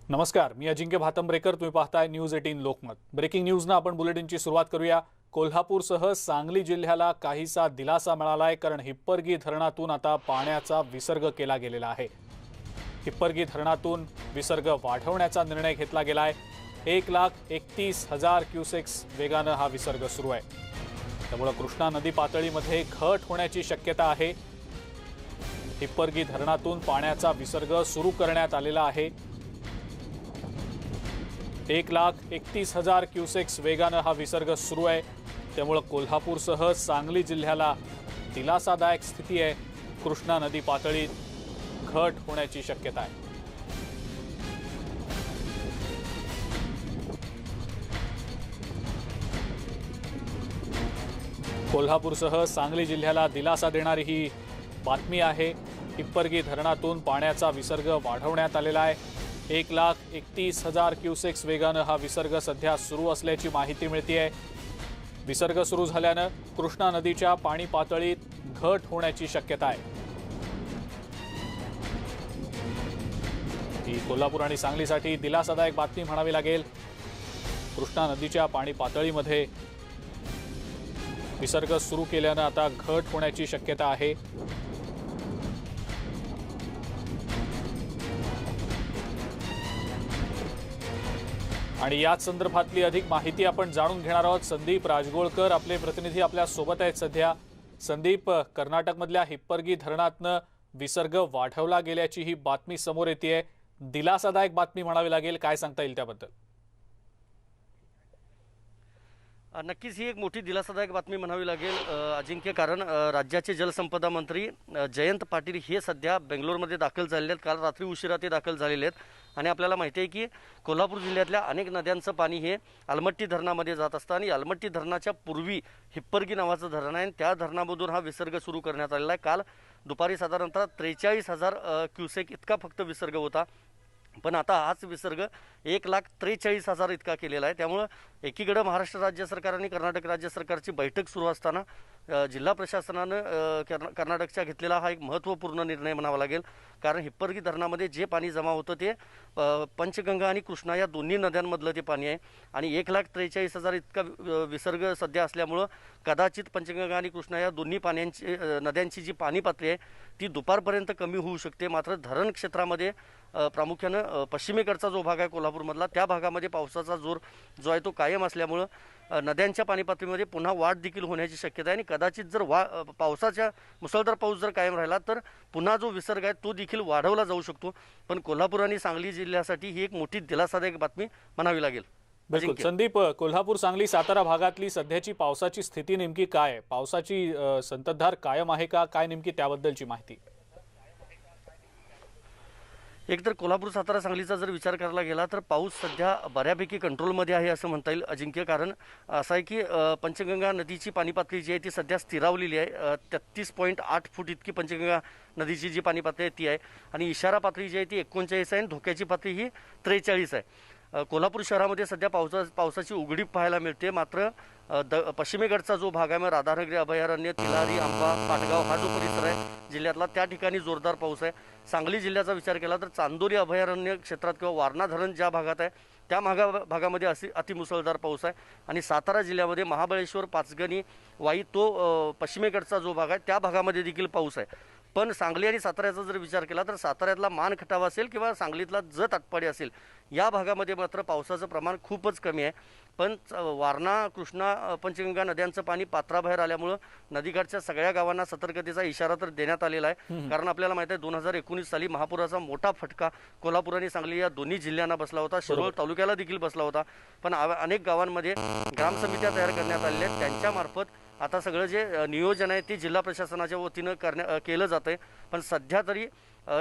नमस्कार, मी अजिंक्य भातंब्रेकर. तुम्ही पाहताय न्यूज 18 लोकमत. ब्रेकिंग न्यूज ना आपण बुलेटिनची सुरुवात करूया. कोल्हापूरसह सांगली जिल्ह्याला काहीसा दिलासा मिळालाय, कारण हिप्परगी धरणातून आता पाण्याचा विसर्ग केला गेलेला आहे. हिप्परगी धरणातून विसर्ग वाढवण्याचा निर्णय घेतला गेलाय. 1,31,000 क्युसेक्स वेगानं हा विसर्ग सुरू आहे. त्यामुळे कृष्णा नदी पातळीमध्ये घट होण्याची शक्यता आहे. हिप्परगी धरणातून पाण्याचा विसर्ग सुरू करण्यात आलेला आहे. 1,31,000 क्युसेक्स वेगानं हा विसर्ग सुरू आहे. त्यामुळे कोल्हापूरसह सांगली जिल्ह्याला दिलासादायक स्थिती आहे. कृष्णा नदी पातळीत घट होण्याची शक्यता आहे. कोल्हापूरसह सांगली जिल्ह्याला दिलासा देणारी ही बातमी आहे. हिप्परगी धरणातून पाण्याचा विसर्ग वाढवण्यात आलेला आहे. 1,31,000 क्युसेक्स वेगानं हा विसर्ग सध्या सुरू असल्याची माहिती मिळतेय. विसर्ग सुरू झाल्यानं कृष्णा नदीच्या पाणी पातळीत घट होण्याची शक्यता आहे. ही कोल्हापूर आणि सांगलीसाठी दिलासादायक बातमी म्हणावी लागेल. कृष्णा नदीच्या पाणी पातळीमध्ये विसर्ग सुरू केल्यानं आता घट होण्याची शक्यता आहे. आणि याच संदर्भातली अधिक माहिती आपण जाणून घेणार आहोत. संदीप राजगोळकर आपले प्रतिनिधी आपल्या सोबत आहेत सध्या. संदीप, कर्नाटकमधल्या हिप्परगी धरणातनं विसर्ग वाढवला गेल्याची ही बातमी समोर येतेय. दिलासादायक बातमी म्हणावी लागेल. काय सांगता येईल त्याबद्दल? नक्कीच ही एक मोठी दिलासादायक बातमी म्हणावी लागेल अजिंक्य, कारण राज्याचे जलसंपदा मंत्री जयंत पाटील हे सध्या बेंगलोरमध्ये दाखल झालेले आहेत. काल रात्री उशिरा ते दाखल झालेले आहेत. आणि आपल्याला माहिती आहे की कोल्हापूर जिल्ह्यातल्या अनेक नद्यांचं पाणी हे अलमट्टी धरणामध्ये जात असतं आणि अलमट्टी धरणाच्या पूर्वी हिप्परगी नावाचं धरण आहे. त्या धरणामधून हा विसर्ग सुरू करण्यात आलेला आहे. काल दुपारी साधारणतः 43,000 क्युसेक इतका फक्त विसर्ग होता. पण आता हाच विसर्ग 1,43,000 इतका केलेला आहे. त्यामुळं एकीकडे महाराष्ट्र राज्य सरकार आणि कर्नाटक राज्य सरकारची बैठक सुरू असताना जिल्हा प्रशासनानं कर्नाटकच्या घेतलेला हा एक महत्त्वपूर्ण निर्णय म्हणावा लागेल. कारण हिप्परगी धरणामध्ये जे पाणी जमा होतं ते पंचगंगा आणि कृष्णा या दोन्ही नद्यांमधलं ते पाणी आहे. आणि 1,43,000 इतका विसर्ग सध्या असल्यामुळं कदाचित पंचगंगा आणि कृष्णा या दोन्ही नद्यांची जी पाणी पातळी आहे ती दुपारपर्यंत कमी होऊ शकते. मात्र धरण क्षेत्रामध्ये प्रामुख्यानं पश्चिमेकडचा जो भाग आहे कोल्हापूरमधला, त्या भागामध्ये पावसाचा जोर जो आहे तो कायम असल्यामुळं नद्यांच्या पाणी पातळीमध्ये पुन्हा वाढ देखील होण्याची शक्यता आहे. आणि कदाचित जर पावसाच्या मुसळधार पाऊस जर कायम राहिला तर पुन्हा जो विसर्ग आहे तो देखील वाढवला जाऊ शकतो. पण कोल्हापूर आणि सांगली जिल्ह्यासाठी ही एक मोठी दिलासादायक बातमी म्हणावी लागेल. बिलकुल संदीप, कोल्हापूर, सांगली, सातारा भागातली सध्याची पावसाची स्थिती नेमकी काय आहे? पावसाची संततधार कायम आहे का? काय नेमकी त्याबद्दलची माहिती? एकतर कोल्हापूर, सातारा, सांगलीचा जर विचार करायला गेला तर पाऊस सध्या बऱ्यापैकी कंट्रोलमध्ये आहे असं म्हणता येईल अजिंक्य. कारण असं आहे की पंचगंगा नदीची पाणी पातळी जी आहे ती सध्या स्थिरावलेली आहे. 33.8 फूट इतकी पंचगंगा नदीची जी पाणी पातळी आहे ती आहे. आणि इशारा पातळी जी आहे ती 39 आहे आणि धोक्याची पातळी ही 43 आहे. कोल्हापूर शहरामध्ये सध्या पावसाची उघडीप पाहायला मिळते. मात्र पश्चिमेकडचा जो भाग आहे, मग राधानगरी अभयारण्य, तिलारी, आंबा, पाटगाव हा जो परिसर आहे जिल्ह्यातला, त्या ठिकाणी जोरदार पाऊस आहे. सांगली जिल्ह्याचा विचार केला तर चांदोली अभयारण्य क्षेत्रात किंवा वारणा धरण ज्या भागात आहे त्या भागामध्ये अतिमुसळधार पाऊस आहे. आणि सातारा जिल्ह्यामध्ये महाबळेश्वर, पाचगणी, वाई तो पश्चिमेकडचा जो भाग आहे त्या भागामध्ये देखील पाऊस आहे. पण सांगली आणि साताऱ्याचा जर विचार केला तर साताऱ्यातला मान खटाव असेल किंवा सांगलीतला जत आटपाडी असेल या भागामध्ये मात्र पावसाचं प्रमाण खूपच कमी आहे. पण वारणा, कृष्णा, पंचगंगा नद्यांचं पाणी पात्राबाहेर आल्यामुळं नदीकाठच्या सगळ्या गावांना सतर्कतेचा इशारा तर देण्यात आलेला आहे. कारण आपल्याला माहिती आहे 2019 साली महापुराचा मोठा फटका कोल्हापूर आणि सांगली या दोन्ही जिल्ह्यांना बसला होता. शिरोळ तालुक्याला देखील बसला होता. पण अनेक गावांमध्ये ग्रामसमित्या तयार करण्यात आलेल्या आहेत. त्यांच्यामार्फत आता सगळं जे नियोजन आहे ते जिल्हा प्रशासनाच्या वतीनं केलं जातं आहे. पण सध्या तरी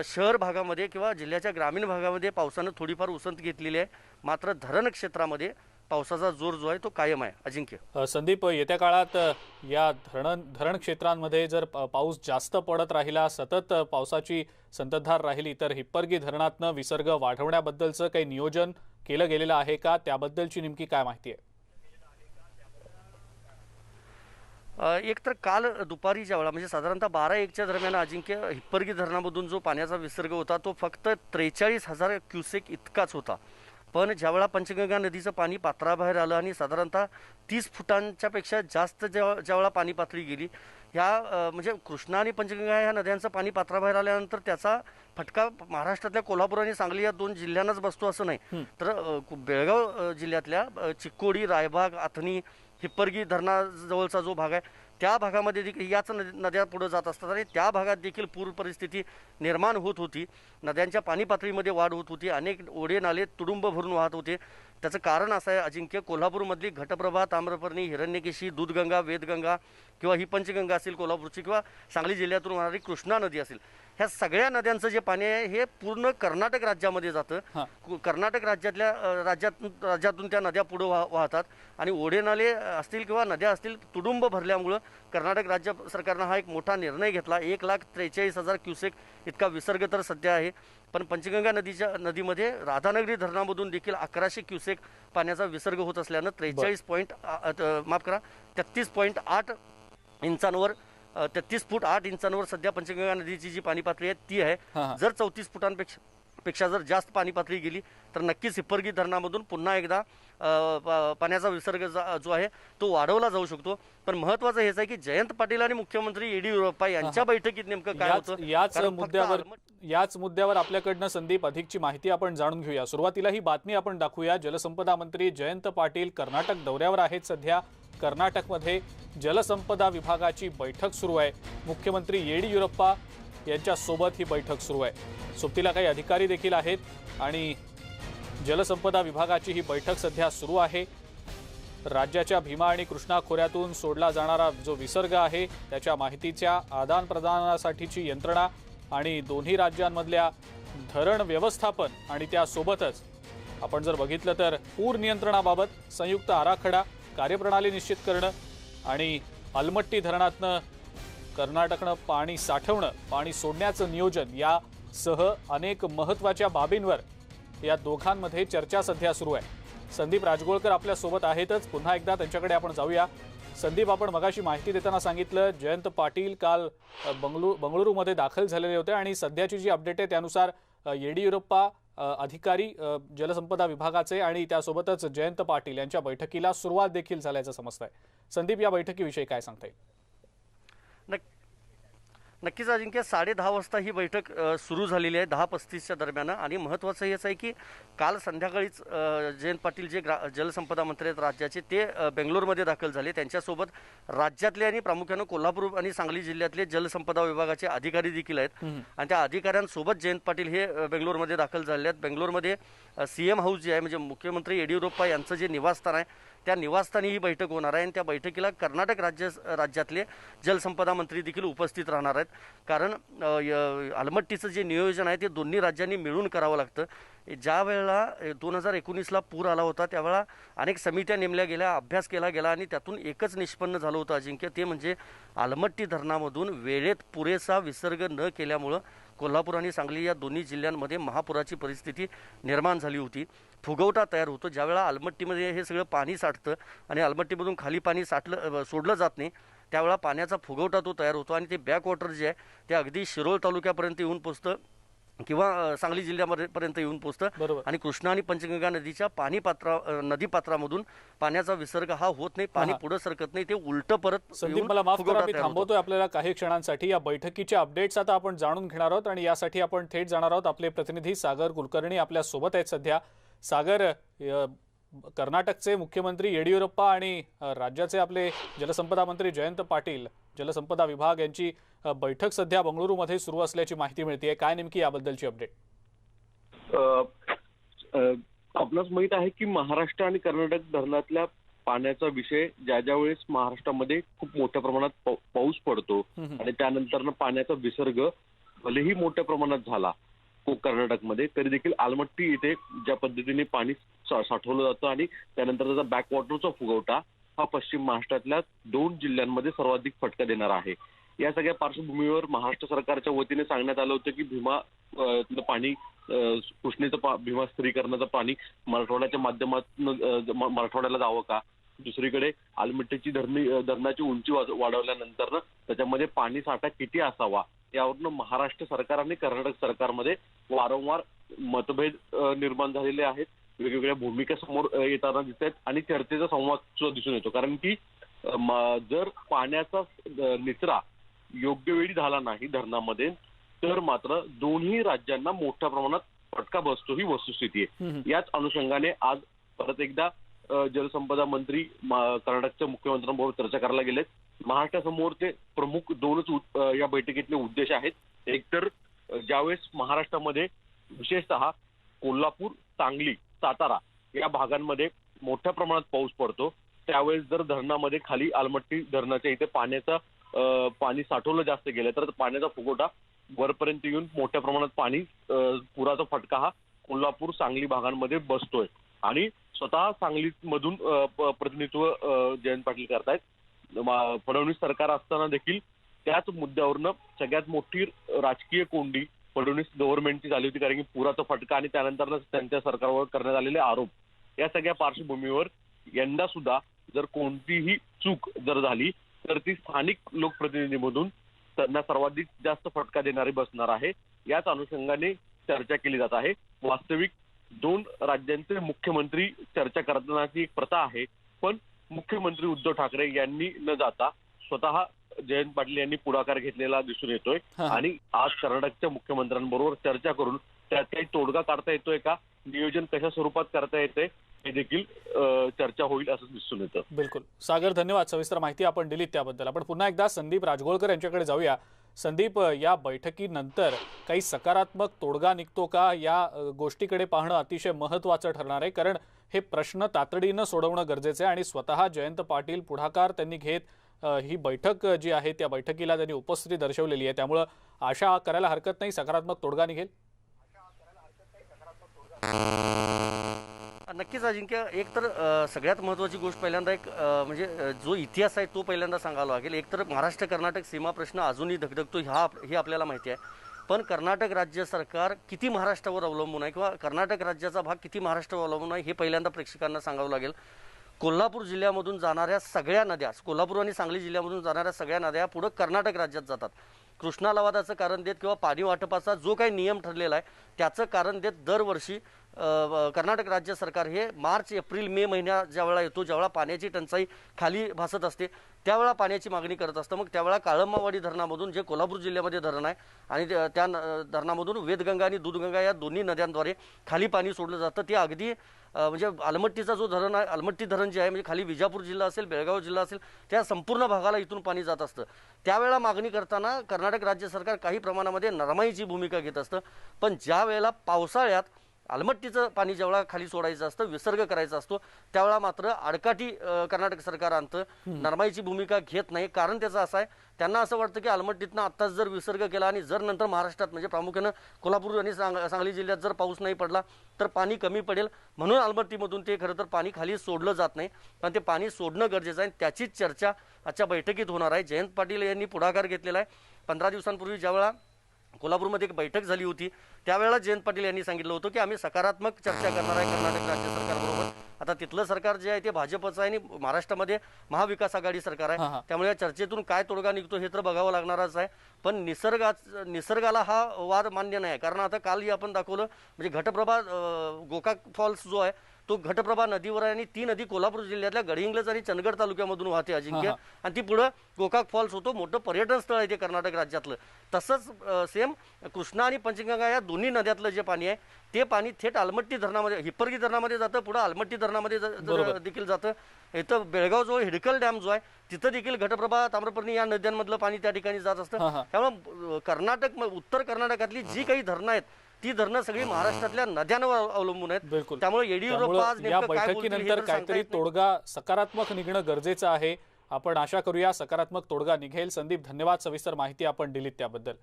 शहर भागामध्ये किंवा जिल्ह्याच्या ग्रामीण भागामध्ये पावसानं थोडीफार उसंत घेतलेली आहे. मात्र धरण क्षेत्रामध्ये पावसाचा जोर जो आहे तो कायम आहे अजिंक्य. संदीप, येत्या काळात या धरण क्षेत्रांमध्ये जर पाऊस जास्त पडत राहिला, सतत पावसाची संततधार राहिली तर हिप्परगी धरणातनं विसर्ग वाढवण्याबद्दलचं काही नियोजन केलं गेलेलं आहे का? त्याबद्दलची नेमकी काय माहिती आहे? एक तर काल दुपारी ज्यावेळा म्हणजे साधारणतः 12-1च्या दरम्यान अजिंक्य हिप्परगी धरणामधून जो पाण्याचा विसर्ग होता तो फक्त 43,000 क्युसेक इतकाच होता. पण ज्यावेळा पंचगंगा नदीचं पाणी पात्राबाहेर आलं आणि साधारणतः 30 फुटांच्या पेक्षा जास्त ज्यावेळा पाणी पातळी गेली, म्हणजे कृष्णा आणि पंचगंगा ह्या नद्यांचं पाणी पात्राबाहेर आल्यानंतर त्याचा फटका महाराष्ट्रातल्या कोल्हापूर आणि सांगली या 2 जिल्ह्यांनाच बसतो असं नाही, तर बेळगाव जिल्ह्यातल्या चिक्कोडी, रायबाग, आथणी, हिप्परगी धरणाजवळचा जो भाग आहे त्या भागामध्ये देखील याच नद्या पुढे जात असतात आणि त्या भागात देखील पूर परिस्थिती निर्माण होत होती. नद्यांच्या पाणी पातळीमध्ये वाढ होत होती. अनेक ओढे नाले तुडुंब भरून वाहत होते. त्याचं कारण असं आहे अजिंक्य, कोल्हापूरमधली घटप्रभा, ताम्रपर्णी, हिरण्यकेशी, दूधगंगा, वेदगंगा किंवा ही पंचगंगा असेल कोल्हापूरची किंवा सांगली जिल्ह्यातून वाहणारी कृष्णा नदी असेल, ह्या सगळ्या नद्यांचं जे पाणी आहे हे पूर्ण कर्नाटक राज्यामध्ये जातं. कर्नाटक राज्यातून त्या नद्या पुढे वाहतात आणि ओढे नाले असतील किंवा नद्या असतील तुडुंब भरल्यामुळं कर्नाटक राज्य सरकारनं हा एक मोठा निर्णय घेतला. 1,43,000 क्युसेक इतका विसर्ग तर सध्या आहे. पण पंचगंगा नदीमध्ये राधानगरी धरणामधून देखील 1,100 क्युसेक पाण्याचा विसर्ग होत असल्यानं 33.8 इंचांवर 33 फूट 8 इंचांवर सध्या पंचगंगा नदीची जी पाणी पातळी आहे ती आहे. जर 34 फुटांपेक्षा जर जास्त पाणी पातळी गेली तर नक्कीच हिप्परगी धरणामधून पुन्हा एकदा पाण्याचा विसर्ग जो आहे तो वाढवला जाऊ शकतो. पण महत्वाचं हेच आहे की जयंत पाटील आणि मुख्यमंत्री येडियुरप्पा यांच्या बैठकीत नेमकं काय होतं याच मुद्द्यावर आपल्याकडनं संदीप अधिकची माहिती आपण जाणून घेऊया. सुरुवातीला ही बातमी आपण दाखवूया. जलसंपदा मंत्री जयंत पाटील कर्नाटक दौऱ्यावर आहेत. सध्या कर्नाटकमध्ये जलसंपदा विभागाची बैठक सुरू आहे. मुख्यमंत्री येडियुरप्पा यांच्या सोबत ही बैठक सुरू आहे. सोबतीला काही अधिकारी देखील आहेत आणि जलसंपदा विभागाची ही बैठक सध्या सुरू आहे. राज्याच्या भीमा आणि कृष्णा खोऱ्यातून सोडला जाणारा जो विसर्ग आहे त्याच्या माहितीच्या आदान प्रदानासाठीची यंत्रणा आणि दोन्ही राज्यांमधल्या धरण व्यवस्थापन आणि त्यासोबतच आपण जर बघितलं तर पूर नियंत्रणाबाबत संयुक्त आराखडा, कार्यप्रणाली निश्चित करणं आणि अलमट्टी धरणातनं कर्नाटकनं पाणी साठवणं, पाणी सोडण्याचं नियोजन यासह अनेक महत्त्वाच्या बाबींवर या दोघांमध्ये चर्चा सध्या सुरू आहे. संदीप राजगोळकर आपल्या सोबत आहेतच. पुन्हा एकदा त्यांच्याकडे आपण जाऊया. संदीप, आपण मगाशी माहिती देताना सांगितलं जयंत पाटील काल बंगळुरूमध्ये दाखल झालेले होते आणि सध्याची जी अपडेट आहे त्यानुसार येडियुरप्पा, अधिकारी जलसंपदा विभागाचे आणि त्यासोबतच जयंत पाटील यांच्या बैठकीला सुरुवात देखील झाल्याचं समजतंय. संदीप, या बैठकीविषयी काय सांगता येईल? नक्कीच अजिंक्य, 10:30 वाजता ही बैठक सुरू झालेली आहे, 10:35च्या दरम्यान. आणि महत्त्वाचं हेच आहे की काल संध्याकाळीच जयंत पाटील जे जलसंपदा मंत्री आहेत राज्याचे ते बेंगलोरमध्ये दाखल झाले. त्यांच्यासोबत राज्यातले आणि प्रामुख्यानं कोल्हापूर आणि सांगली जिल्ह्यातले जलसंपदा विभागाचे अधिकारी देखील आहेत आणि त्या अधिकाऱ्यांसोबत जयंत पाटील हे बेंगलोरमध्ये दाखल झाले आहेत. बेंगलोरमध्ये CM हाऊस जे आहे म्हणजे मुख्यमंत्री येडियुरप्पा यांचं जे निवासस्थान आहे त्या निवासस्थानी ही बैठक होणार आहे आणि त्या बैठकीला कर्नाटक राज्यातले जलसंपदा मंत्री देखील उपस्थित राहणार आहेत. कारण अलमट्टीचं जे नियोजन आहे ते दोन्ही राज्यांनी मिळून करावं लागतं. ज्या वेळेला 2019ला पूर आला होता त्यावेळेला अनेक समित्या नेमल्या गेल्या, अभ्यास केला गेला आणि त्यातून एकच निष्पन्न झालं होतं अजिंक्य, ते म्हणजे अलमट्टी धरणामधून वेळेत पुरेसा विसर्ग न केल्यामुळं कोल्हापूर आणि सांगली या दोन्ही जिल्ह्यांमध्ये महापुराची परिस्थिती निर्माण झाली होती. फुगवटा तयार होतो. ज्यावेळेला अलमट्टीमध्ये हे सगळं पाणी साठतं आणि अलमट्टीमधून खाली पाणी सोडलं जात नाही त्यावेळेला पाण्याचा फुगवटा तो तयार होतो आणि ते बॅकवॉटर जे आहे ते अगदी शिरोळ तालुक्यापर्यंत येऊन पोचतं किंवा सांगली जिल्ह्यापर्यंत येऊन पोचतं आणि कृष्णा आणि पंचगंगा नदीच्या नदीपात्रामधून पाण्याचा विसर्ग हा होत नाही, पाणी पुढे सरकत नाही, ते उलटं परत. संदीप, मला माफ करा, मी थांबवतोय आपल्याला काही क्षणांसाठी. या बैठकीच्या अपडेट्स आता आपण जाणून घेणार आहोत आणि यासाठी आपण थेट जाणार आहोत. आपले प्रतिनिधी सागर कुलकर्णी आपल्या सोबत आहेत सध्या. सागर, कर्नाटकचे मुख्यमंत्री येडियुरप्पा आणि राज्याचे आपले जलसंपदा मंत्री जयंत पाटील, जलसंपदा विभाग यांची बैठक सध्या बंगळुरूमध्ये सुरू असल्याची माहिती मिळते. काय नेमकी याबद्दलची अपडेट? आपणास माहित आहे की महाराष्ट्र आणि कर्नाटक धरणातल्या पाण्याचा विषय ज्या वेळेस महाराष्ट्रामध्ये खूप मोठ्या प्रमाणात पाऊस पडतो आणि त्यानंतर पाण्याचा विसर्ग भलेही मोठ्या प्रमाणात झाला कर्नाटकमध्ये, तरी देखील आलमट्टी इथे ज्या पद्धतीने पाणी साठवलं जातं आणि त्यानंतर त्याचा बॅकवॉटरचा फुगवटा हा पश्चिम महाराष्ट्रातल्या 2 जिल्ह्यांमध्ये सर्वाधिक फटका देणार आहे. या सगळ्या पार्श्वभूमीवर महाराष्ट्र सरकारच्या वतीने सांगण्यात आलं होतं की भीमा पाणी, कृष्णेचं भीमा स्थिरीकरणाचं पाणी मराठवाड्याच्या माध्यमातून मराठवाड्याला जावं का, दुसरीकडे आलमट्टीची धरणाची उंची वाढवल्यानंतर त्याच्यामध्ये पाणी साठा किती असावा यावरून महाराष्ट्र सरकार आणि कर्नाटक सरकारमध्ये वारंवार मतभेद निर्माण झालेले आहेत. वेगवेगळ्या भूमिका समोर येताना दिसत आहेत आणि चर्चेचा संवाद सुद्धा दिसून येतो. कारण की जर पाण्याचा निचरा योग्य वेळी झाला नाही धरणामध्ये तर मात्र दोन्ही राज्यांना मोठ्या प्रमाणात फटका बसतो ही वस्तुस्थिती आहे. याच अनुषंगाने आज परत एकदा जलसंपदा मंत्री कर्नाटकच्या मुख्यमंत्र्यांबरोबर चर्चा करायला गेलेत. महाराष्ट्रासमोरचे प्रमुख दोनच या बैठकीतले उद्देश आहेत. एक तर ज्यावेळेस महाराष्ट्रामध्ये विशेषतः कोल्हापूर, सांगली, सातारा या भागांमध्ये मोठ्या प्रमाणात पाऊस पडतो त्यावेळेस जर धरणामध्ये खाली आलमट्टी धरणाच्या इथे पाणी साठवलं जास्त गेलं तर पाण्याचा फुगवटा वरपर्यंत येऊन मोठ्या प्रमाणात पाणी पुराचा फटका हा कोल्हापूर, सांगली भागांमध्ये बसतोय. आणि स्वतः सांगलीमधून प्रतिनिधित्व जयंत पाटील करतायत. फडणवीस सरकार असताना देखील त्याच मुद्द्यावरनं सगळ्यात मोठी राजकीय कोंडी फडणवीस गव्हर्नमेंटची झाली होती. कारण की पुराचा फटका आणि त्यानंतर त्यांच्या सरकारवर करण्यात आलेले आरोप या सगळ्या पार्श्वभूमीवर यंदा सुद्धा जर कोणतीही चूक जर झाली तर ती स्थानिक लोकप्रतिनिधीमधून त्यांना सर्वाधिक जास्त फटका देणारी बसणार आहे. याच अनुषंगाने चर्चा केली जात आहे. वास्तविक दोन राज्यांचे मुख्यमंत्री चर्चा करतानाची एक प्रथा आहे पण मुख्यमंत्री उद्धव ठाकरे यांनी न जाता स्वतः जयंत पाटील यांनी पुढाकार घेतलेला दिसून येतोय. आणि आज कर्नाटकच्या मुख्यमंत्र्यांबरोबर चर्चा करून त्यात काही तोडगा काढता येतोय का, नियोजन कशा स्वरूपात करता येते हे देखील चर्चा होईल असं दिसून येतं. बिलकुल सागर, धन्यवाद. सविस्तर माहिती आपण दिलीत त्याबद्दल. आपण पुन्हा एकदा संदीप राजगोळकर यांच्याकडे जाऊया. संदीप, या बैठकीनंतर काही सकारात्मक तोडगा निघतो का या गोष्टीकडे पाहणं अतिशय महत्त्वाचं ठरणार आहे. कारण हे प्रश्न तातडीनं सोडवणं गरजेचं आहे आणि स्वतः जयंत पाटील पुढाकार त्यांनी घेत ही बैठक जी आहे त्या बैठकीला त्यांनी उपस्थिती दर्शवलेली आहे. त्यामुळे आशा करायला हरकत नाही सकारात्मक तोडगा निघेल. नक्कीच अजिंक्य, एक तर सगळ्यात महत्त्वाची गोष्ट पहिल्यांदा एक म्हणजे जो इतिहास आहे तो पहिल्यांदा सांगावा लागेल. एक तर महाराष्ट्र कर्नाटक सीमा प्रश्न अजूनही धगधगतो हे आपल्याला माहिती आहे. पण कर्नाटक राज्य सरकार किती महाराष्ट्रावर अवलंबून आहे किंवा कर्नाटक राज्याचा भाग किती महाराष्ट्रावर अवलंबून आहे हे पहिल्यांदा प्रेक्षकांना सांगावं लागेल. कोल्हापूर जिल्ह्यामधून जाणाऱ्या सगळ्या नद्या, कोल्हापूर आणि सांगली जिल्ह्यामधून जाणाऱ्या सगळ्या नद्या पुढे कर्नाटक राज्यात जातात. कृष्णा लवादाचं कारण देत किंवा पाणी वाटपाचा जो काही नियम ठरलेला आहे त्याचं कारण देत दरवर्षी कर्नाटक राज्य सरकार हे मार्च, एप्रिल, मे महिन्या ज्यावेळेला येतो, ज्यावेळेला पाण्याची टंचाई खाली भासत असते त्यावेळेला पाण्याची मागणी करत असतं. मग त्यावेळेला काळंबावाडी धरणामधून जे कोल्हापूर जिल्ह्यामध्ये धरण आहे आणि त्या धरणामधून वेदगंगा आणि दूधगंगा या दोन्ही नद्यांद्वारे खाली पाणी सोडलं जातं. ते अगदी म्हणजे आलमट्टीचा जो धरण आहे, आलमट्टी धरण जे आहे म्हणजे खाली विजापूर जिल्हा असेल, बेळगाव जिल्हा असेल, त्या संपूर्ण भागाला इथून पाणी जात असतं. त्यावेळेला मागणी करताना कर्नाटक राज्य सरकार काही प्रमाणामध्ये नरमाईची भूमिका घेत असतं. पण ज्या वेळेला पावसाळ्यात आलमट्टीचं पाणी जेवढा खाली सोडायचं असतं, विसर्ग करायचा असतो, त्यावेळेला मात्र आडकाठी कर्नाटक सरकार आणतं, नरमाईची भूमिका घेत नाही. कारण त्याचं असं आहे, त्यांना असं वाटतं की आलमट्टीतनं आत्ताच जर विसर्ग केला आणि जर नंतर महाराष्ट्रात म्हणजे प्रामुख्यानं कोल्हापूर आणि सांगली जिल्ह्यात जर पाऊस नाही पडला तर पाणी कमी पडेल. म्हणून आलमट्टीमधून ते खरं तर पाणी खाली सोडलं जात नाही. पण ते पाणी सोडणं गरजेचं आहे. त्याचीच चर्चा आजच्या बैठकीत होणार आहे. जयंत पाटील यांनी पुढाकार घेतलेला आहे. 15 दिवसांपूर्वी ज्यावेळेला कोल्हापूरमध्ये एक बैठक झाली होती त्यावेळेला जयंत पाटील यांनी सांगितलं होतं की आम्ही सकारात्मक चर्चा करणार आहे कर्नाटक राज्य सरकारबरोबर. आता तिथलं सरकार जे आहे ते भाजपचं आहे आणि महाराष्ट्रामध्ये महाविकास आघाडी सरकार आहे. त्यामुळे या चर्चेतून काय तोडगा निघतो हे तर बघावं लागणारच आहे. पण निसर्गाला हा वाद मान्य नाही. कारण आता कालही आपण दाखवलं म्हणजे घटप्रभा गोकाक फॉल्स जो आहे तो घटप्रभा नदीवर आहे आणि ती नदी कोल्हापूर जिल्ह्यातल्या गडहिंग्लज आणि चंदगड तालुक्यामधून वाहते अजिंक्य. आणि ती पुढं गोकाक फॉल्स होतो, मोठं पर्यटन स्थळ आहे ते कर्नाटक राज्यातलं. तसंच सेम कृष्णा आणि पंचगंगा या दोन्ही नद्यातलं जे पाणी आहे ते पाणी थेट आलमट्टी धरणामध्ये, हिप्परगी धरणामध्ये जातं, पुढं आलमट्टी धरणामध्ये देखील जातं. इथं बेळगाव जो हिडकल डॅम जो आहे तिथं देखील घटप्रभा, ताम्रपर्णी या नद्यांमधलं पाणी त्या ठिकाणी जात असतं. त्यामुळे कर्नाटक, उत्तर कर्नाटकातली जी काही धरणं आहेत ती धरणं सगळी महाराष्ट्रातल्या नद्यांवर अवलंबून आहेत. त्यामुळे येडियुरप्पा आज या बैठकीनंतर काहीतरी तोडगा सकारात्मक निघणं गरजेचं आहे. आपण आशा करूया सकारात्मक तोडगा निघेल. संदीप, धन्यवाद. सविस्तर माहिती आपण दिलीत त्याबद्दल.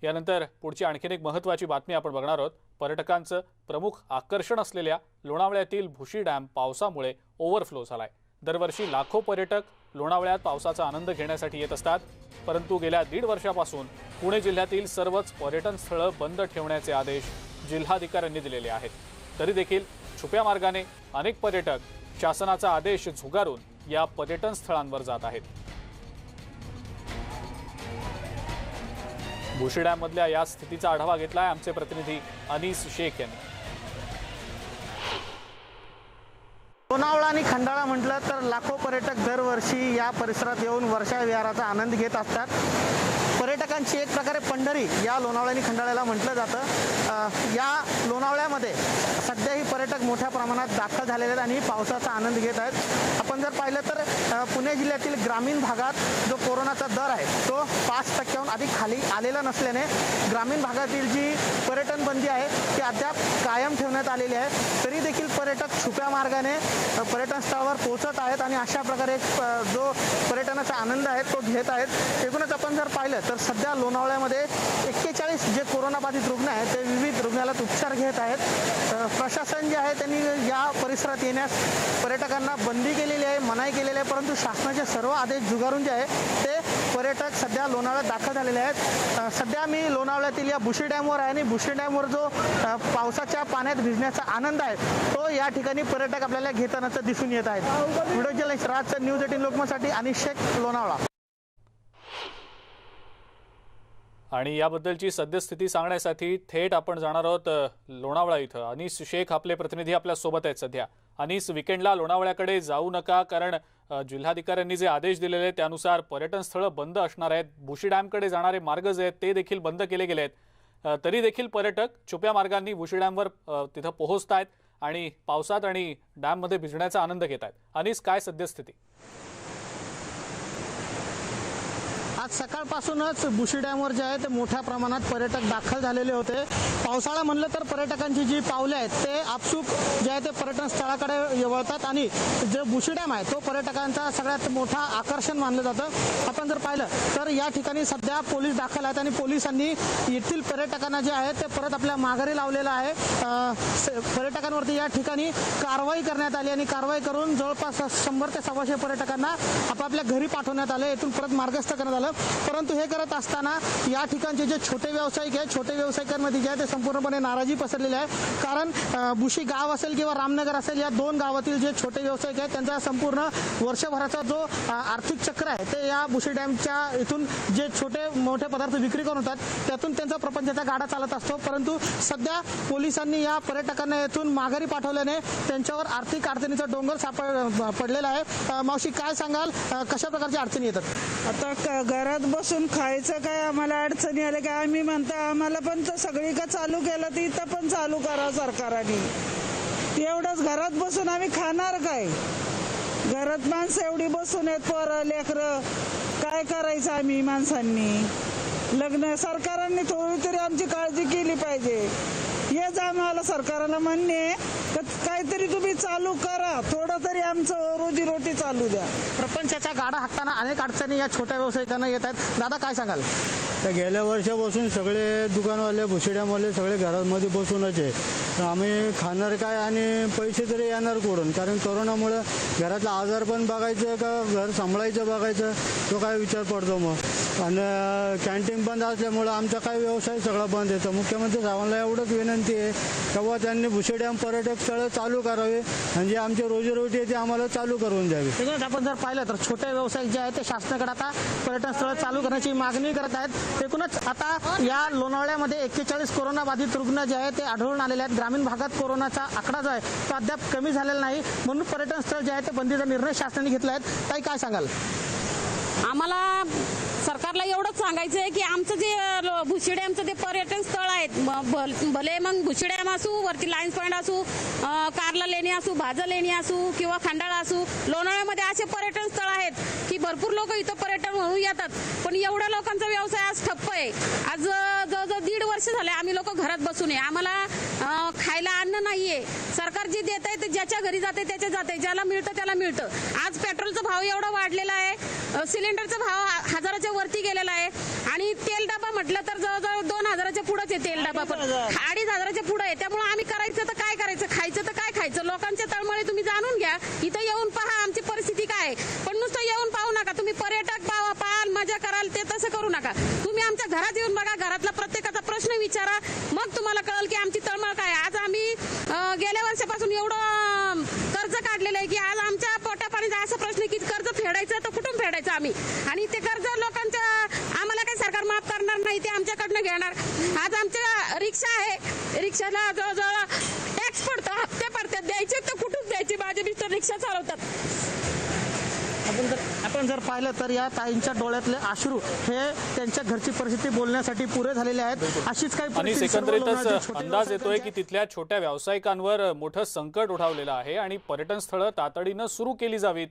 यानंतर पुढची आणखीन एक महत्त्वाची बातमी आपण बघणार आहोत. पर्यटकांचं प्रमुख आकर्षण असलेल्या लोणावळ्यातील भुशी डॅम पावसामुळे ओव्हरफ्लो झालाय. दरवर्षी लाखो पर्यटक लोणावळ्यात पावसाचा आनंद घेण्यासाठी येत असतात. परंतु गेल्या 1.5 वर्षापासून पुणे जिल्ह्यातील सर्वच पर्यटन स्थळं बंद ठेवण्याचे आदेश जिल्हाधिकाऱ्यांनी दिलेले आहेत. तरी देखील छुप्या मार्गाने अनेक पर्यटक शासनाचा आदेश झुगारून या पर्यटन स्थळांवर जात आहेत। भुशी डॅम मधल्या या स्थितीचा आढावा घेतलाय आमचे प्रतिनिधी अनीस शेख यांनी। लोणावळा आणि खंडाळा म्हटलं तर लाखो पर्यटक दरवर्षी या परिसरात येऊन वर्षा विहाराचा आनंद घेत असतात। पर्यटकांची एक प्रकारे पंढरी या लोणावळा आणि खंडाळ्याला म्हटलं जातं। या लोणावळ्यामध्ये सध्याही पर्यटक मोठ्या प्रमाणात दाखल झालेले आहेत आणि पावसाचा आनंद घेत आहेत। आपण जर पाहिलं तर पुणे जिल्ह्यातील ग्रामीण भागात जो कोरोनाचा दर आहे तो 5% अधिक खाली आलेला नसल्याने ग्रामीण भागातील जी पर्यटन बंदी आहे ती अद्याप कायम ठेवण्यात आलेली आहे। तरी देखील पर्यटक छुप्या मार्गाने पर्यटन स्थळावर पोहोचत आहेत आणि अशा प्रकारे जो पर्यटनाचा आनंद आहे तो घेत आहेत। एकूणच आपण जर पाहिलं तर सध्या लोणावळ्यामध्ये 41 जे कोरोनाबाधित रुग्ण आहेत ते विविध रुग्णालयात उपचार घेत आहेत। प्रशासन जे आहे त्यांनी या परिसरात येण्यास पर्यटकांना बंदी केलेली आहे, मनाई केलेली आहे, परंतु शासनाचे सर्व आदेश झुगारून जे आहे ते पर्यटक सध्या लोणावळ्यात दाखल झालेले आहेत। सध्या मी लोणावळ्यातील या भुशी डॅमवर आहे आणि भुशी डॅमवर जो पावसाच्या पाण्यात भिजण्याचा आनंद आहे तो या ठिकाणी पर्यटक आपल्याला घेताना दिसून येत आहेत। व्हिडिओ जर्नलिस्ट राज न्यूज 18 लोकमतसाठी अनिश शेख, लोणावळा। आणि याबद्दलची सद्यस्थिती सांगण्यासाठी थेट आपण जाणार आहोत लोणावळा इथं। अनीस शेख आपले प्रतिनिधी आपल्या सोबत आहेत सध्या। अनीस, विकेंडला लोणावळ्याकडे जाऊ नका कारण जिल्हाधिकाऱ्यांनी जे आदेश दिलेले त्यानुसार पर्यटन स्थळं बंद असणार आहेत। भुशी डॅमकडे जाणारे मार्ग जे आहेत ते देखील बंद केले गेले आहेत। तरी देखील पर्यटक छुप्या मार्गांनी भुशी डॅमवर तिथं पोहोचतायत आणि पावसात आणि डॅममध्ये भिजण्याचा आनंद घेत आहेत। अनीस, काय सद्यस्थिती? आज सकाळपासूनच भुशी डॅमवर जे आहे ते मोठ्या प्रमाणात पर्यटक दाखल झालेले होते। पावसाळा म्हणलं तर पर्यटकांची जी पावले आहेत ते आपसूक जे आहे ते पर्यटन स्थळाकडे वळतात आणि जे भुशी डॅम आहे तो पर्यटकांचा सगळ्यात मोठा आकर्षण मानलं जातं। आपण जर पाहिलं तर या ठिकाणी सध्या पोलीस दाखल आहेत आणि पोलिसांनी येथील पर्यटकांना जे आहे ते परत आपल्या माघारी लावलेलं आहे। पर्यटकांवरती या ठिकाणी कारवाई करण्यात आली आणि कारवाई करून जवळपास 100 ते 125 पर्यटकांना आपापल्या घरी पाठवण्यात आले, येथून परत मार्गस्थ करण्यात आलं। परंतु हे करत असताना या ठिकाणचे जे छोटे व्यावसायिक आहेत, छोटे व्यावसायिकांमध्ये जे आहे ते संपूर्णपणे नाराजी पसरलेली आहे। कारण भुशी गाव असेल किंवा रामनगर असेल या दोन गावातील जे छोटे व्यावसायिक आहेत त्यांचा संपूर्ण वर्षभराचा जो आर्थिक चक्र आहे ते या भुशी डॅमच्या इथून जे छोटे मोठे पदार्थ विक्री करून होतात त्यातून त्यांचा प्रपंचाचा गाडा चालत असतो। परंतु सध्या पोलिसांनी या पर्यटकांना इथून माघारी पाठवल्याने त्यांच्यावर आर्थिक अडचणीचा डोंगर पडलेला आहे। मावशी, काय सांगाल, कशा प्रकारच्या अडचणी येतात? आता घरात बसून खायचं काय आम्हाला अडचणी आल्या की आम्ही म्हणतो आम्हाला पण सगळी का चालू केलं तर इथं पण चालू करा सरकारने। एवढंच घरात बसून आम्ही खाणार काय? घरात माणसं एवढी बसून आहेत, पोरं लेकरं, काय करायचं आम्ही माणसांनी? लग्न सरकारने थोडी तरी आमची काळजी केली पाहिजे। हेच आम्हाला सरकारला म्हणणे आहे काहीतरी तुम्ही चालू करा, थोडं तरी आमचं रोजीरोटी चालू द्या। प्रपंचाचा गाडा हाकताना अनेक अडचणी या छोट्या व्यावसायिकांना येत आहेत। दादा, काय सांगाल? तर गेल्या वर्षापासून सगळे दुकानवाले भुशी डॅमवाले सगळे घरामध्ये बसूनच आहे। तर आम्ही खाणार काय आणि पैसे तरी येणार कुठून? कारण कोरोनामुळे घरातला आजार पण बघायचं का घर सांभाळायचं बघायचं तो काय विचार पडतो मग। आणि कॅन्टीन बंद असल्यामुळं आमचा काय व्यवसाय सगळा बंद येतो। मुख्यमंत्री साहेबांना एवढंच विनंती आहे तेव्हा त्यांनी भुशी डॅम पर्यटक स्थळं चालू करावे म्हणजे आमची रोजीरोटी आहे ती आम्हाला चालू करून द्यावी। आपण जर पाहिलं तर छोटे व्यावसायिक जे आहेत ते शासनाकडे आता पर्यटन स्थळ चालू करण्याची मागणी करत आहेत। एकूणच आता या लोणावळ्यामध्ये 41 कोरोना बाधित रुग्ण जे आहेत ते आढळून आलेले आहेत। ग्रामीण भागात कोरोनाचा आकडा जो आहे तो अद्याप कमी झालेला नाही, म्हणून पर्यटन स्थळ जे आहे ते बंदीचा निर्णय शासनाने घेतला आहे। ताई, काय सांगाल? आम्हाला सरकारला एवढंच सांगायचं आहे की आमचं जे भुशी डॅमचं ते पर्यटन स्थळ आहेत, भले मग भुशी डॅम असू, वरती लायन्स पॉईंट असू, कारला लेणी असू, भाजा लेणी असू किंवा खंडाळा असू, लोणावळ्यामध्ये असे पर्यटन स्थळ आहेत की भरपूर लोक इथं पर्यटन म्हणून येतात। पण एवढ्या लोकांचा व्यवसाय आज ठप्प आहे। आज जवळजवळ 1.5 वर्ष झाले आम्ही लोक घरात बसून आहे, आम्हाला खायला अन्न नाहीये। सरकार जे देत आहे ते ज्याच्या घरी जाते त्याच्या जाते, ज्याला मिळतं त्याला मिळतं। आज पेट्रोलचा भाव एवढा वाढलेला आहे, सिलेंडरचा भाव 1000च्या वरती गेलेला आहे आणि तेल डबा म्हटलं तर जवळजवळ 2000च्या पुढेच आहे तेल डबा, पण 2500च्या पुढे आहे। त्यामुळे आम्ही करायचं तर काय करायचं, खायचं तर काय खायचं? लोकांचे तळमळे तुम्ही जाणून घ्या, इथं येऊन पहा आमची परिस्थिती काय आहे। पण नुसतं येऊन पाहू नका, तुम्ही पर्यटक पाहाल, मजा कराल, ते तसं करू नका। तुम्ही आमच्या घरात येऊन बघा, घरातला प्रत्येकाचा प्रश्न विचारा, मग तुम्हाला कळेल की आमची तळमळ काय। आज आम्ही गेल्या वर्षापासून एवढं कर्ज काढलेलं आहे की आज आमच्या पोटापाणीचा असा प्रश्न की फेडायचं तर कुठून फेडायचं आम्ही? आणि ते कर्ज लोकांच्या आम्हाला काही सरकार माफ करणार नाही, ते आमच्याकडनं घेणार. आज आमच्या रिक्षा आहे, रिक्षाला जवळजवळ टॅक्स पडतो, हप्ते पडतात, द्यायचे तर कुठून द्यायचे? माझे मिस्टर रिक्षा चालवतात. आपण जर पाहिलं तर या ताईंच्या डोळ्यातले अश्रू हे त्यांच्या घरची परिस्थिती बोलण्यासाठी पुरे झालेले आहेत. अशीच काही आणि परिस्थिती सर्व एकंदरीतच लोणावळ्यातील छोटे अंदाज येतोय व्यावसायिकांच्या की तिथल्या छोट्या व्यावसायिकांवर मोठं संकट उठावलेलं आहे आणि पर्यटन स्थळं तातडीनं सुरू केली जावीत.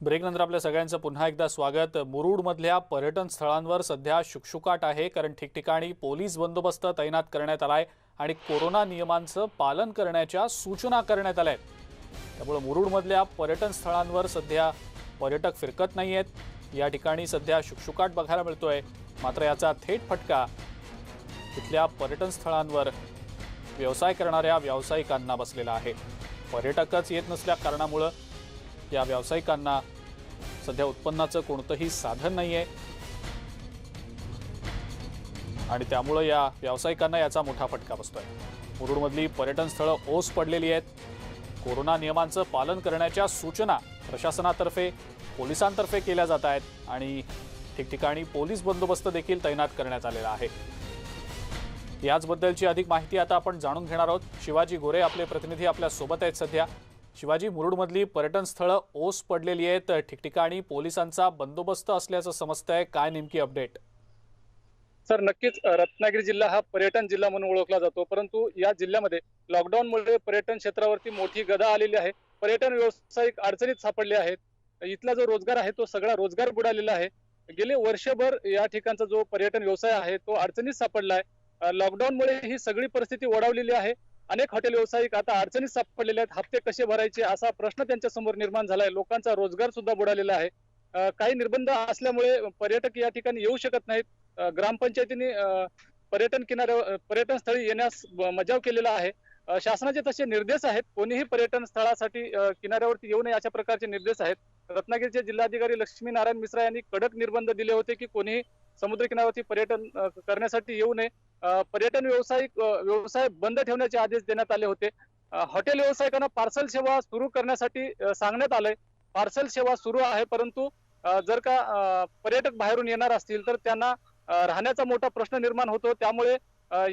ब्रेक नंतर आपल्या सगळ्यांचं पुन्हा एकदा स्वागत. मुरुडमधल्या पर्यटन स्थळांवर सध्या शुकशुकाट आहे, कारण ठिकठिकाणी पोलीस बंदोबस्त तैनात करण्यात आलाय आणि कोरोना नियमांचं पालन करण्याच्या सूचना करण्यात आल्या आहेत. त्यामुळे मुरुडमधल्या पर्यटन स्थळांवर सध्या पर्यटक फिरकत नाहीयेत. या ठिकाणी सध्या शुकशुकाट बघायला मिळतोय. मात्र याचा थेट फटका तिथल्या पर्यटन स्थळांवर व्यवसाय करणाऱ्या व्यावसायिकांना बसलेला आहे. पर्यटकच येत नसल्या कारणामुळं या व्यावसायिकांना सध्या उत्पन्नाचं कोणतंही साधन नाहीये आणि त्यामुळं या व्यावसायिकांना याचा मोठा फटका बसतोय. मुरुडमधली पर्यटन स्थळं ओस पडलेली आहेत. कोरोना नियमांचं पालन करण्याच्या सूचना प्रशासनातर्फे पोलिसांतर्फे केल्या जात आहेत आणि ठिकठिकाणी पोलीस बंदोबस्त देखील तैनात करण्यात आलेला आहे. याचबद्दलची अधिक माहिती आता आपण जाणून घेणार आहोत. शिवाजी गोरे आपले प्रतिनिधी आपल्या सोबत आहेत सध्या. शिवाजी, मुरुडमधली पर्यटन स्थळं ओस पडलेली आहेत, ठिकठिकाणी पोलिसांचा बंदोबस्त असल्याचं समजतंय. काय नेमकी अपडेट? सर, नक्कीच रत्नागिरी जिल्हा हा पर्यटन जिल्हा म्हणून ओळखला जातो, परंतु या जिल्ह्यामध्ये लॉकडाऊनमुळे पर्यटन क्षेत्रावरती मोठी गदा आलेली आहे. पर्यटन व्यावसायिक अडचणीत सापडले आहेत. इथला जो रोजगार आहे तो सगळा रोजगार बुडालेला आहे. गेले वर्षभर या ठिकाणचा जो पर्यटन व्यवसाय आहे तो अडचणीत सापडला आहे. लॉकडाऊनमुळे ही सगळी परिस्थिती ओढावलेली आहे. अनेक हॉटेल व्यावसायिक आता अडचणीत सापडलेले आहेत. हप्ते कसे भरायचे असा प्रश्न त्यांच्या समोर निर्माण झालाय. लोकांचा रोजगार सुद्धा बुडालेला आहे. काही निर्बंध असल्यामुळे पर्यटक या ठिकाणी येऊ शकत नाहीत. ग्रामपंचायतीने पर्यटन स्थळी येण्यास मजाव केलेला आहे. शासनाचे तसे निर्देश आहेत, कोणीही पर्यटन स्थळासाठी किनाऱ्यावरती येऊ नये अशा प्रकारचे निर्देश आहेत. रत्नागिरीचे जिल्हाधिकारी लक्ष्मीनारायण मिश्रा यांनी कडक निर्बंध दिले होते की कोणीही समुद्र किनाऱ्यावरती पर्यटन करण्यासाठी येऊ नये. पर्यटन व्यवसाय बंद ठेवण्याचे आदेश देण्यात आले होते. हॉटेल व्यावसायिकांना पार्सल सेवा सुरू करण्यासाठी सांगण्यात आलंय. पार्सल सेवा सुरू आहे, परंतु जर का पर्यटक बाहेरून येणार असतील तर त्यांना राहण्याचा मोठा प्रश्न निर्माण होतो. त्यामुळे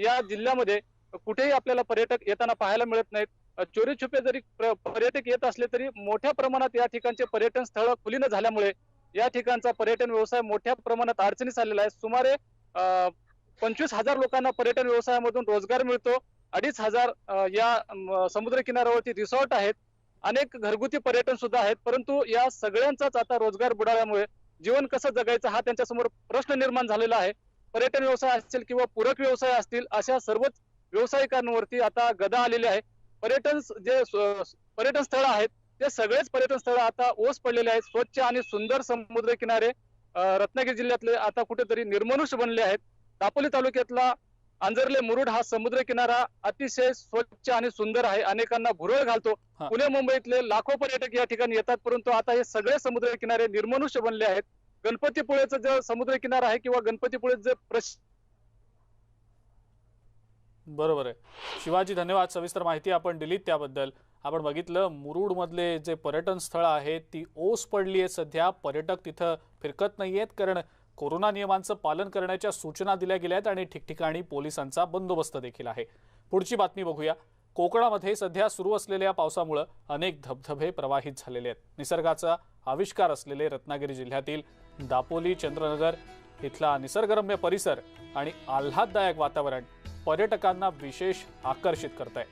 या जिल्ह्यामध्ये कुठेही आपल्याला पर्यटक येताना पाहायला मिळत नाहीत. चोरी छुपे जरी पर्यटक येत असले तरी मोठ्या प्रमाणात या ठिकाणचे पर्यटन स्थळ खुली न झाल्यामुळे या ठिकाणचा पर्यटन व्यवसाय मोठ्या प्रमाणात अडचणीस आलेला आहे. सुमारे 25,000 लोकांना पर्यटन व्यवसायामधून रोजगार मिळतो. 2,500 या समुद्र किनाऱ्यावरती रिसॉर्ट आहेत. अनेक घरगुती पर्यटन सुद्धा आहेत, परंतु या सगळ्यांचाच आता रोजगार बुडाल्यामुळे जीवन कसं जगायचं हा त्यांच्यासमोर प्रश्न निर्माण झालेला आहे. पर्यटन व्यवसाय असेल किंवा पूरक व्यवसाय असतील अशा सर्वच व्यावसायिकांवरती आता गदा आलेली आहे. पर्यटन स्थळ आहेत ते सगळेच पर्यटन स्थळ आता ओस पडलेले आहेत. स्वच्छ आणि सुंदर समुद्र किनारे रत्नागिरी जिल्ह्यातले आता कुठेतरी निर्मनुष्य बनले आहेत. दापोली तालुक्यातला आंजर्ले मुरुड हा समुद्र किनारा अतिशय स्वच्छ आणि सुंदर आहे. अनेकांना भुरळ घालतो. पुणे मुंबईतले लाखो पर्यटक या ठिकाणी येतात, परंतु आता हे सगळे समुद्र किनारे निर्मनुष्य बनले आहेत. गणपतीपुळेचं जे समुद्र किनारा आहे किंवा गणपतीपुळे जे बरोबर आहे. शिवाजी, धन्यवाद. सविस्तर माहिती आपण दिलीत त्याबद्दल. आपण बघितलं मुरुडमधले जे पर्यटन स्थळ आहेत ती ओस पडली आहे सध्या. पर्यटक तिथं फिरकत नाहीयेत, कारण कोरोना नियमांचं पालन करण्याच्या सूचना दिल्या गेल्या आहेत आणि ठिकठिकाणी पोलिसांचा बंदोबस्त देखील आहे. पुढची बातमी बघूया. कोकणामध्ये सध्या सुरू असलेल्या पावसामुळे अनेक धबधबे प्रवाहित झालेले आहेत. निसर्गाचा आविष्कार असलेले रत्नागिरी जिल्ह्यातील दापोली चंद्रनगर इथला निसर्गरम्य परिसर आणि आल्हाददायक वातावरण पर्यटकांना विशेष आकर्षित करत आहे.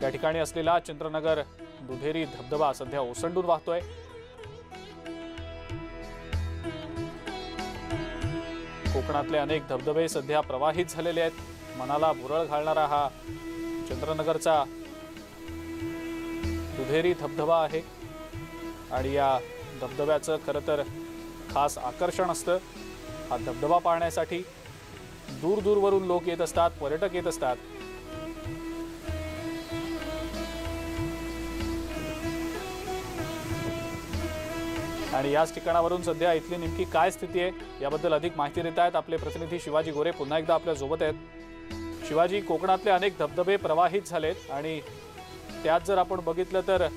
या ठिकाणी असलेला चंद्रनगर दुधेरी धबधबा सध्या ओसंडून वाहतोय. कोकणातले अनेक धबधबे सध्या प्रवाहित झालेले आहेत. मनाला भुरळ घालणारा हा चंद्रनगरचा दुधेरी धबधबा आहे आणि या धबधब्याचं खरं तर खास आकर्षण असतं. हा धबधबा पाहण्यासाठी दूर दूरवरून लोक येत असतात, पर्यटक येत असतात. आणि याच ठिकाणावरून सध्या इथली नेमकी काय स्थिती आहे याबद्दल अधिक माहिती देत आहेत आपले प्रतिनिधी शिवाजी गोरे. पुन्हा एकदा आपल्या सोबत आहेत. शिवाजी, कोकणातले अनेक धबधबे प्रवाहित झालेत आणि त्यात जर आपण बघितलं तर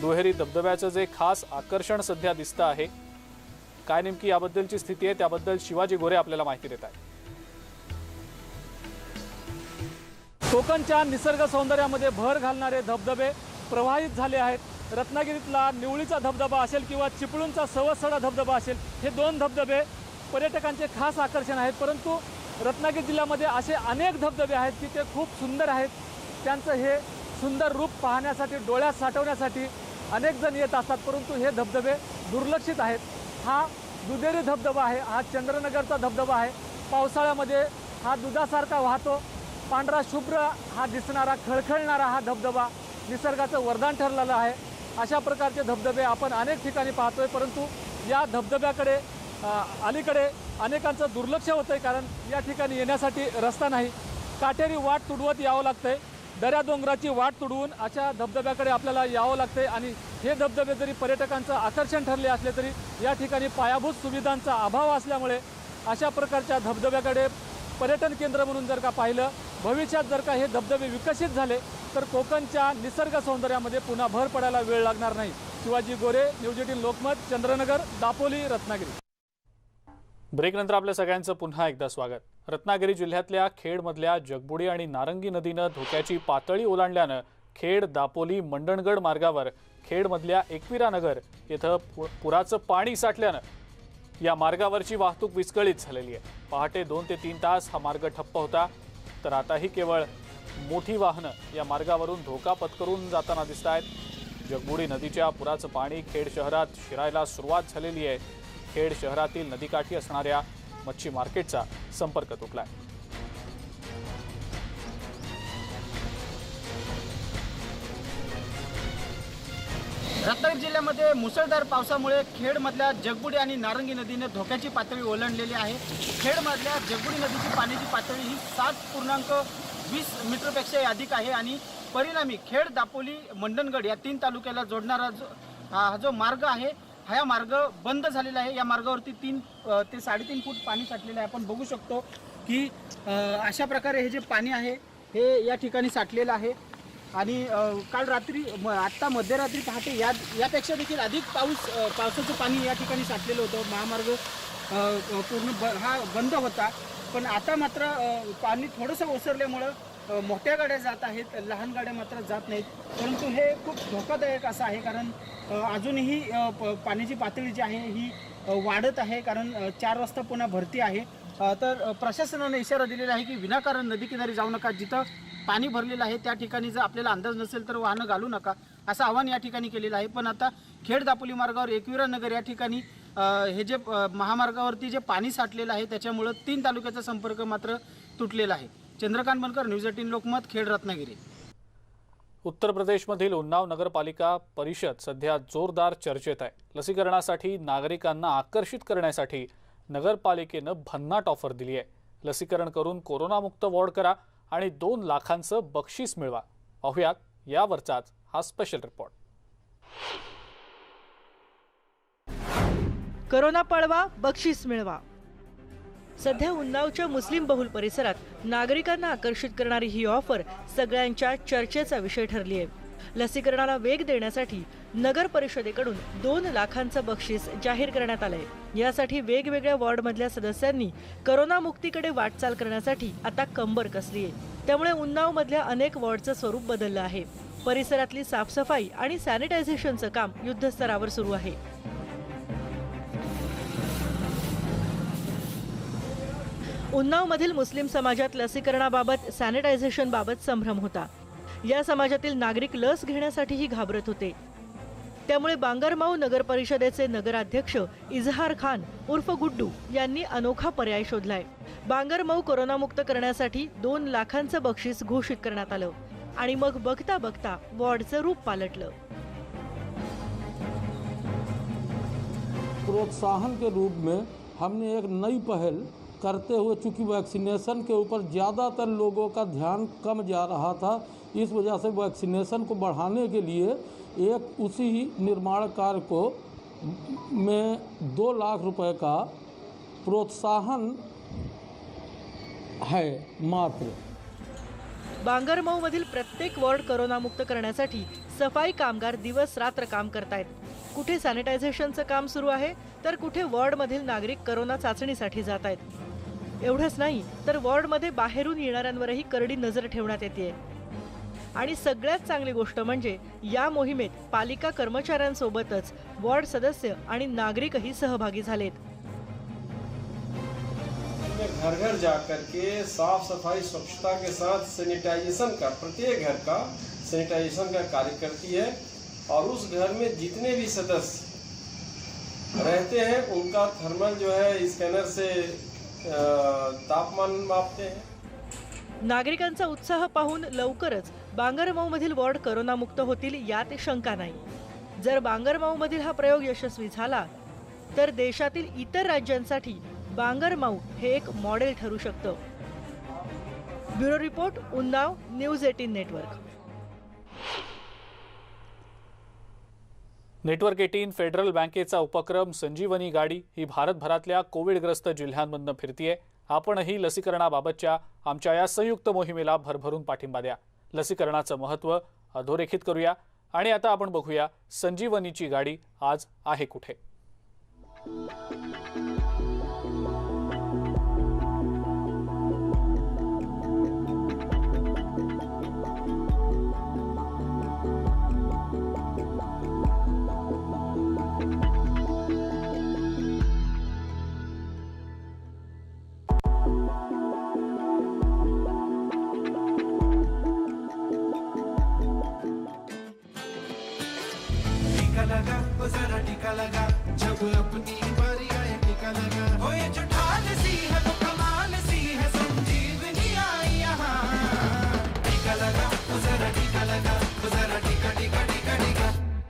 दुहेरी धबधब्याचं जे खास आकर्षण सध्या दिसतं आहे, काय नेमकी याबद्दलची स्थिती आहे त्याबद्दल शिवाजी गोरे आपल्याला माहिती देत आहेत. कोकणच्या निसर्ग सौंदर्यामध्ये भर घालणारे धबधबे प्रवाहित झाले आहेत. रत्नागिरीतला निवळीचा धबधबा असेल किंवा चिपळूणचा सवसडा धबधबा असेल, हे दोन धबधबे पर्यटकांचे खास आकर्षण आहेत. परंतु रत्नागिरी जिल्ह्यामध्ये असे अनेक धबधबे आहेत की ते खूप सुंदर आहेत. त्यांचं हे सुंदर रूप पाहण्यासाठी, डोळ्यात साठवण्यासाठी अनेक जण येत असतात, परंतु हे धबधबे दुर्लक्षित आहेत. हा दुधेरी धबधबा आहे, हा चंद्रनगरचा धबधबा आहे. पावसाळ्यामध्ये हा दुधासारखा वाहतो. पांढरा शुभ्र हा दिसणारा, खळखळणारा हा धबधबा निसर्गाचं वरदान ठरलेलं आहे. अशा प्रकारचे धबधबे आपण अनेक ठिकाणी पाहतोय, परंतु या धबधब्याकडे अलीकडे अनेकांचं दुर्लक्ष होतंय, कारण या ठिकाणी येण्यासाठी रस्ता नाही. काटेरी वाट तुडवत यावं लागतंय. दऱ्या डोंगराची वाट तुडवून अशा धबधब्याकडे आपल्याला यावं लागतंय. आणि हे धबधबे जरी पर्यटकांचं आकर्षण ठरले असले तरी या ठिकाणी पायाभूत सुविधांचा अभाव असल्यामुळे अशा प्रकारच्या धबधब्याकडे पर्यटन केंद्र म्हणून जर का पाहिलं, भविष्यात जर का हे धबधबे विकसित झाले तर कोकणच्या निसर्ग सौंदर्यामध्ये पुन्हा भर पडायला वेळ लागणार नाही. शिवाजी गोरे, न्यूज 18 लोकमत, चंद्रनगर, दापोली, रत्नागिरी. ब्रेकनंतर आपल्या सगळ्यांचं पुन्हा एकदा स्वागत. रत्नागिरी जिल्ह्यातल्या खेडमधल्या जगबुडी आणि नारंगी नदीनं धोक्याची पातळी ओलांडल्यानं खेड, दापोली, मंडणगड मार्गावर खेडमधल्या एकविरा नगर येथे पुराचं पाणी साठल्यानं या मार्गावरची वाहतूक विस्कळीत झालेली आहे. पहाटे 2 ते 3 तास हा मार्ग ठप्प होता, तर आताही केवळ मोठी वाहनं या मार्गावरून धोका पत्करून जाताना दिसत आहेत. जगबुडी नदीच्या पुराचं पाणी खेड शहरात शिरायला सुरुवात झालेली आहे. खेड शहरातील नदीकाठी असणाऱ्या मच्छी मार्केटचा संपर्क तुटलाय. रत्नागिरी जिल्ह्यामध्ये मुसळधार पावसामुळे खेडमधल्या जगबुडी आणि नारंगी नदीने धोक्याची पातळी ओलांडलेली आहे. खेडमधल्या जगबुडी नदीची पाण्याची पातळी ही 7.20 मीटरपेक्षाही अधिक आहे आणि परिणामी खेड, दापोली, मंडणगड या 3 तालुक्याला जोडणारा हा जो मार्ग आहे, हा मार्ग बंद झालेला आहे. या मार्गावरती 3 ते 3.5 फूट पाणी साठलेलं आहे. आपण बघू शकतो की अशा प्रकारे हे जे पाणी आहे हे या ठिकाणी साठलेलं आहे. आणि काल रात्री आत्ता मध्यरात्री पहाटे यापेक्षा देखील अधिक पावसाचं पाणी या ठिकाणी साठलेलं होतं. महामार्ग पूर्ण हा बंद होता, पण आता मात्र पाणी थोडंसं ओसरल्यामुळं मोठ्या गाड्या जात आहेत, लहान गाड्या मात्र जात नाहीत. परंतु हे खूप धोकादायक असं आहे, कारण अजूनही पाण्याची पातळी जी आहे ही वाढत आहे, कारण 4 वाजता पुन्हा भरती आहे. तर प्रशासनाने इशारा दिलेला आहे की विनाकारण नदीकिनारी जाऊ नका. जिथं पाणी भरलेलं आहे त्या ठिकाणी जर आपल्याला अंदाज नसेल तर वाहनं घालू नका, असं आवाहन या ठिकाणी केलेलं आहे. पण आता खेड, दापोली मार्गावर एकविरा नगर या ठिकाणी हे जे महामार्गावरती जे पाणी साठलेलं आहे त्याच्यामुळं 3 तालुक्याचा संपर्क मात्र तुटलेला आहे. चंद्रकांत बनकर, न्यूज 18 लोकमत, खेड, रत्नागिरी. उत्तर प्रदेशमधील उन्नाव नगरपालिका परिषद सध्या जोरदार चर्चेत आहे. लसीकरणासाठी नागरिकांना आकर्षित करण्यासाठी नगरपालिकेनं भन्नाट ऑफर दिली आहे. लसीकरण करून कोरोनामुक्त वॉर्ड करा आणि 2 लाखांचं बक्षीस मिळवा. पाहुयात यावरचाच हा स्पेशल रिपोर्ट. कोरोना पळवा, बक्षीस मिळवा. सध्या उन्नावच्या मुस्लिम बहुल परिसरात नागरिकांना आकर्षित करणारी ही ऑफर सगळ्यांच्या चर्चेचा विषय ठरली आहे. लसीकरणाला वेग देण्यासाठी नगर परिषदेकडून 2 लाखांचं बक्षीस जाहीर करण्यात आलंय. यासाठी वेगवेगळ्या वॉर्डमधल्या सदस्यांनी कोरोना मुक्तीकडे वाटचाल करण्यासाठी आता कंबर कसली आहे. त्यामुळे उन्नाव मधल्या अनेक वॉर्डचं स्वरूप बदललं आहे. परिसरातली साफसफाई आणि सॅनिटायझेशनचं काम युद्धस्तरावर सुरू आहे. उन्नावमधील मुस्लिम समाजात लसीकरणाबाबत, सॅनिटायझेशनबाबत संभ्रम होता. या समाजातील नागरिक लस घेण्यासाठीही घाबरत होते. त्यामुळे बांगरमाऊ नगर परिषदेचे नगराध्यक्ष इजहार खान उर्फ गुड्डू यांनी अनोखा पर्याय शोधलाय. बांगरमाऊ कोरोनामुक्त करण्यासाठी 2 लाखांचं बक्षीस घोषित करण्यात आलं आणि मग बघता बघता वॉर्डचं रूप पालटलं. प्रोत्साहन के रूप में हमने एक नई पहल करते हुए, चूंकि वैक्सीनेशन के ऊपर ज़्यादातर लोगों का ध्यान कम जा रहा था, इस वजह से वैक्सीनेशन को बढ़ाने के लिए एक उसी निर्माण कार्य को में 2 लाख रुपए का प्रोत्साहन है मात्र. बांगरमऊ मधील प्रत्येक वॉर्ड करोनामुक्त करण्यासाठी सफाई कामगार दिवस रात्र काम करतायत. कुठे सॅनिटायझेशनचं काम सुरू आहे तर कुठे वॉर्डमधील नागरिक करोना चाचणीसाठी जात आहेत. एवढंच नाही तर वॉर्डमध्ये बाहेरून येणाऱ्यांवरही करडी नजर ठेवण्यात येते. आणि सगळ्यात चांगली गोष्ट म्हणजे या मोहिमेत पालिका कर्मचाऱ्यांसोबतच वॉर्ड सदस्य आणि नागरिकही सहभागी झालेत. घर घर जाकर के साफ सफाई स्वच्छता के साथ सैनिटाइजेशन का, प्रत्येक घर का सैनिटाइजेशन का कार्य करती है और उस घर में जितने भी सदस्य रहते हैं उनका थर्मल जो है स्कैनर से तापमान मापते हैं. नागरिकांचा उत्साह पाहून लवकरच बांगरमऊ मधील वॉर्ड करोनामुक्त होतील यात शंका नाही. जर बांगरमऊ मधील हा प्रयोग यशस्वी झाला तर देशातील इतर राज्यांसाठी बांगरमऊ हे एक मॉडेल ठरू शकतं. Bureau report, Unnao, news 18 network. Network 18 federal बँकेचा उपक्रम संजीवनी गाडी ही भारतभरातल्या कोविडग्रस्त जिल्ह्यांमधून फिरतीये. आपणही लसीकरणाबाबतच्या आमच्या या संयुक्त मोहिमेला भरभरून पाठिंबा द्या. लसीकरणाचं महत्त्व अधोरेखित करूया आणि आता आपण बघूया संजीवनीची गाडी आज आहे कुठे.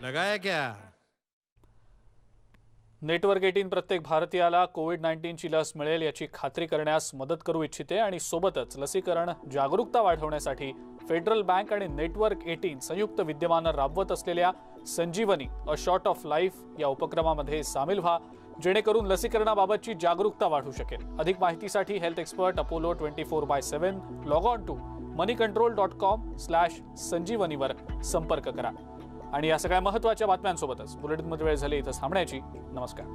लगाया क्या? नेटवर्क 18 प्रत्येक भारतीयाला कोविड-19ची लस मिळेल याची खात्री करण्यास मदत करू इच्छिते आणि सोबतच लसीकरण जागरूकता वाढवण्यासाठी फेडरल बँक आणि नेटवर्क 18 संयुक्त विद्यमानं राबवत असलेल्या संजीवनी अ शॉट ऑफ लाईफ या उपक्रमामध्ये सामील व्हा, जेणेकरून लसीकरणाबाबतची जागरूकता वाढू शकेल. अधिक माहितीसाठी health expert Apollo 24/7 log on to moneycontrol.com/संजीवनी वर संपर्क करा. आणि या सगळ्या महत्त्वाच्या बातम्यांसोबतच बुलेटिनमध्ये वेळ झाली इथं थांबण्याची. नमस्कार.